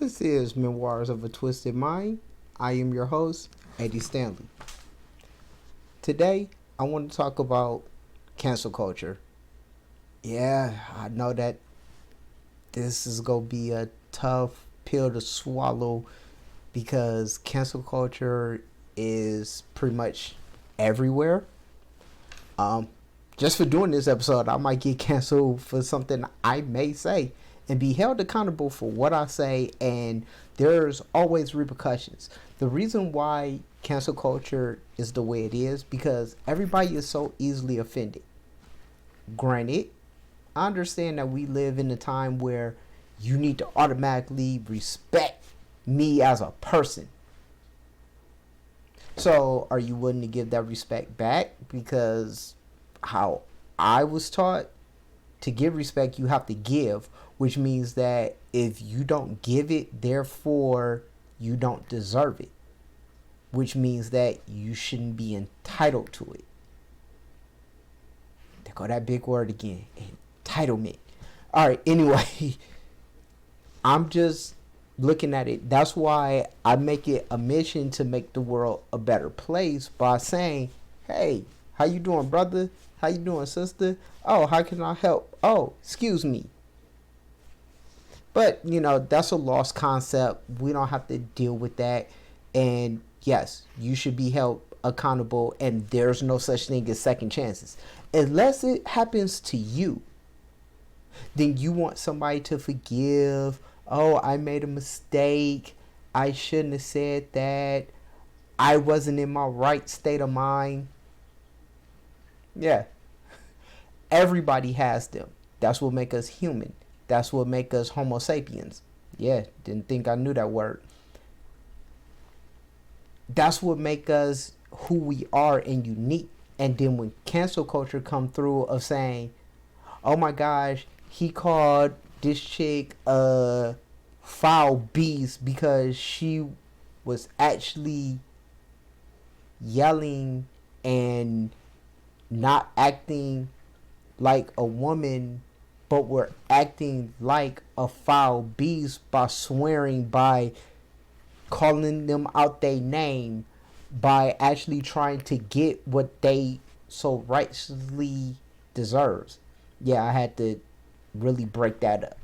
This is Memoirs of a Twisted Mind. I am your host, Eddie Stanley. Today, I want to talk about cancel culture. Yeah, I know that this is going to be a tough pill to swallow because cancel culture is pretty much everywhere. Um, just for doing this episode, I might get canceled for something I may say and be held accountable for what I say, and there's always repercussions. The reason why cancel culture is the way it is because everybody is so easily offended. Granted, I understand that we live in a time where you need to automatically respect me as a person. So, are you willing to give that respect back? Because how I was taught, to give respect, you have to give, which means that if you don't give it, therefore you don't deserve it, which means that you shouldn't be entitled to it. There go that big word again, entitlement. All right, anyway, I'm just looking at it. That's why I make it a mission to make the world a better place by saying, hey, how you doing, brother? How you doing, sister? Oh, how can I help? Oh, excuse me. But, that's a lost concept. We don't have to deal with that. And yes, you should be held accountable, and there's no such thing as second chances. Unless it happens to you, then you want somebody to forgive. Oh, I made a mistake. I shouldn't have said that. I wasn't in my right state of mind. Yeah. Everybody has them. That's what make us human. That's what make us Homo sapiens. Yeah, didn't think I knew that word. That's what make us who we are and unique. And then when cancel culture come through of saying, oh my gosh, he called this chick a foul beast because she was actually yelling and not acting like a woman, but were acting like a foul beast by swearing, by calling them out their name, by actually trying to get what they so righteously deserves. Yeah, I had to really break that up.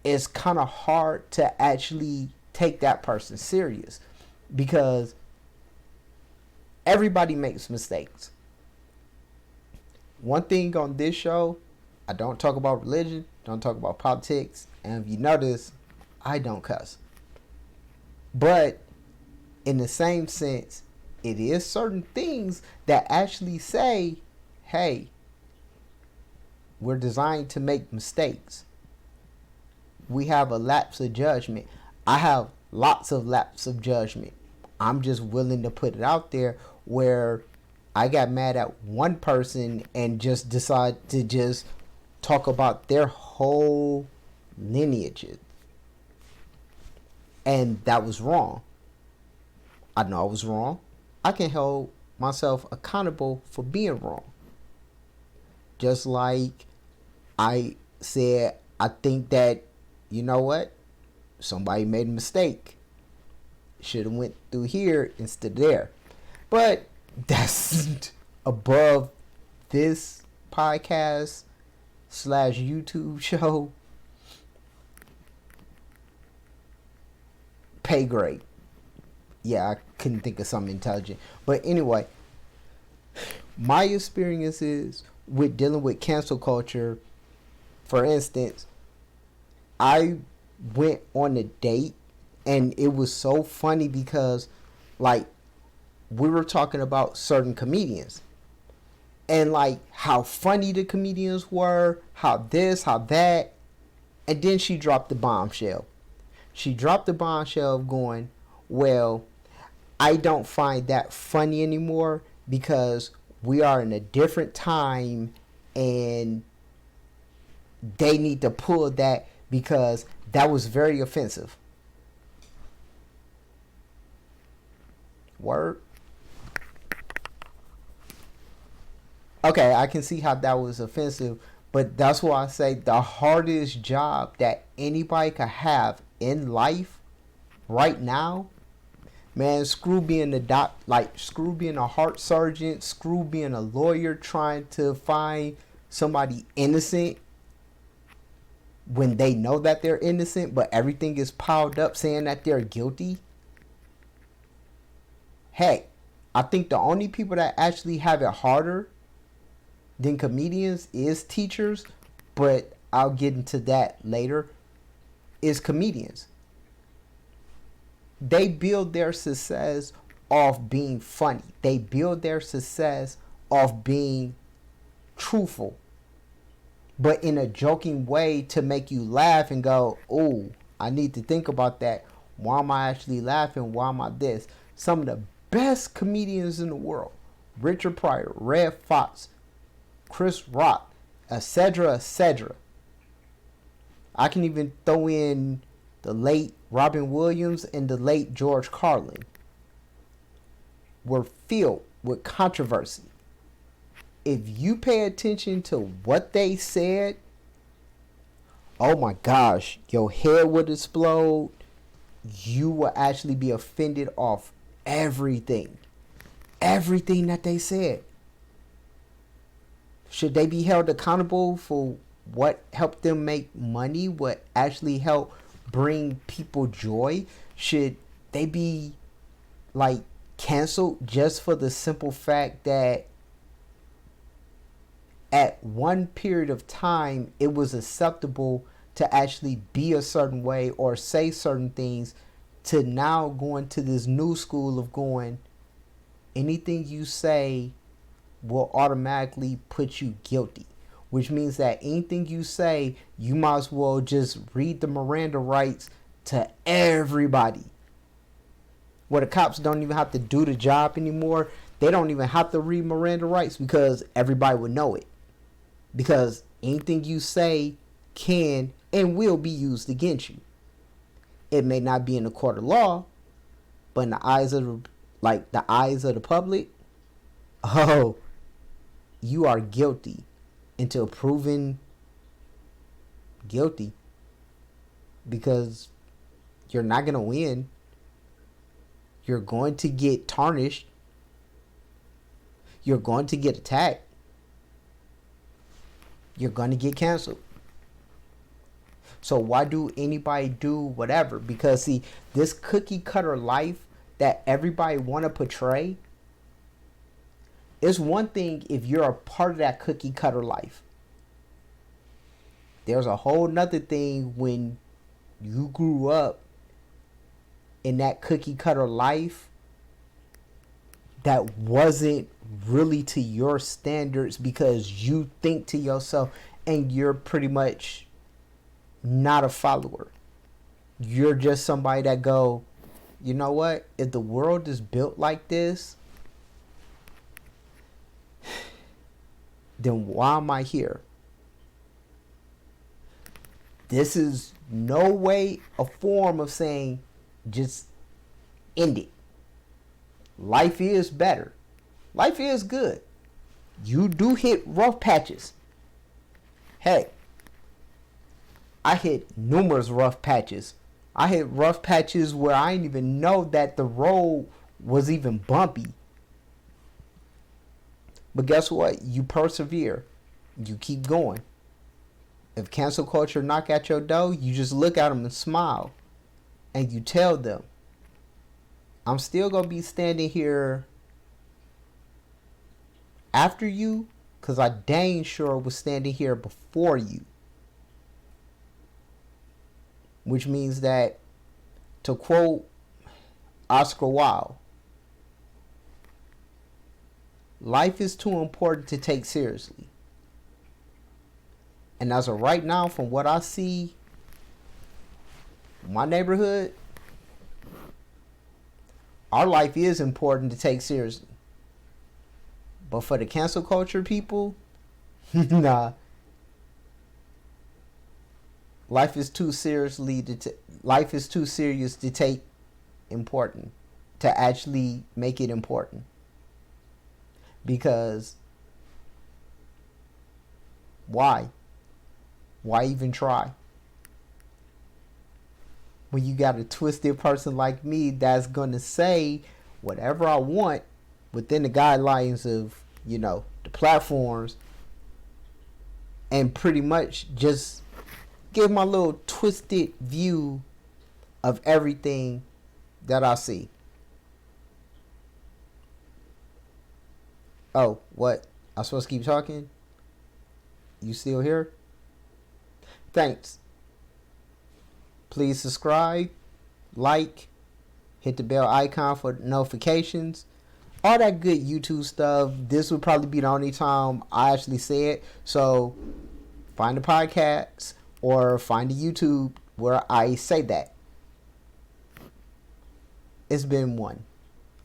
It's kind of hard to actually take that person serious because everybody makes mistakes. One thing on this show, I don't talk about religion, don't talk about politics, and if you notice, I don't cuss. But in the same sense, it is certain things that actually say, hey, we're designed to make mistakes. We have a lapse of judgment. I have lots of lapse of judgment. I'm just willing to put it out there where I got mad at one person and just decided to just talk about their whole lineage. And that was wrong. I know I was wrong. I can hold myself accountable for being wrong. Just like I said, I think that, you know what? Somebody made a mistake. Should have went through here instead of there. But that's above this podcast / YouTube show pay grade. Yeah, I couldn't think of something intelligent. But anyway, my experiences with dealing with cancel culture, for instance, I went on a date and it was so funny because like we were talking about certain comedians and like how funny the comedians were, how this, how that, and then she dropped the bombshell. She dropped the bombshell of going, well, I don't find that funny anymore because we are in a different time and they need to pull that because that was very offensive. Word. Okay, I can see how that was offensive, but that's why I say the hardest job that anybody could have in life right now, man, screw being screw being a heart surgeon, screw being a lawyer trying to find somebody innocent when they know that they're innocent, but everything is piled up saying that they're guilty. Heck, I think the only people that actually have it harder than comedians is teachers, but I'll get into that later, is comedians. They build their success off being funny. They build their success off being truthful, but in a joking way to make you laugh and go, oh, I need to think about that. Why am I actually laughing? Why am I this? Some of the best comedians in the world, Richard Pryor, Red Fox, Chris Rock, etc., etc. I can even throw in the late Robin Williams and the late George Carlin, were filled with controversy. If you pay attention to what they said, oh my gosh, your head would explode. You will actually be offended off everything. Everything that they said. Should they be held accountable for what helped them make money? What actually helped bring people joy? Should they be like canceled just for the simple fact that at one period of time it was acceptable to actually be a certain way or say certain things, to now going to this new school of going, anything you say will automatically put you guilty, which means that anything you say, you might as well just read the Miranda rights to everybody. Where the cops don't even have to do the job anymore. They don't even have to read Miranda rights because everybody would know it. Because anything you say can and will be used against you. It may not be in the court of law, but in the eyes of the public, oh, you are guilty until proven guilty, because you're not going to win. You're going to get tarnished. You're going to get attacked. You're going to get canceled. So why do anybody do whatever? Because see, this cookie cutter life that everybody want to portray, it's one thing if you're a part of that cookie cutter life. There's a whole nother thing when you grew up in that cookie cutter life that wasn't really to your standards, because you think to yourself and you're pretty much not a follower. You're just somebody that go, you know what? If the world is built like this, then why am I here? This is no way a form of saying just end it. Life is better. Life is good. You do hit rough patches. Hey, I hit numerous rough patches. I hit rough patches where I didn't even know that the road was even bumpy. But guess what? You persevere. You keep going. If cancel culture knock at your door, you just look at them and smile. And you tell them, I'm still going to be standing here after you, because I dang sure was standing here before you. Which means that, to quote Oscar Wilde, life is too important to take seriously. And as of right now, from what I see, my neighborhood, our life is important to take seriously. But for the cancel culture people, nah. Life is too serious to take important, to actually make it important. Because why? Why even try? when you got a twisted person like me that's going to say whatever I want within the guidelines of, the platforms, and pretty much just give my little twisted view of everything that I see. Oh, what? I'm supposed to keep talking? You still here? Thanks. Please subscribe, like, hit the bell icon for notifications, all that good YouTube stuff. This would probably be the only time I actually say it. So find the podcast or find the YouTube where I say that. It's been one.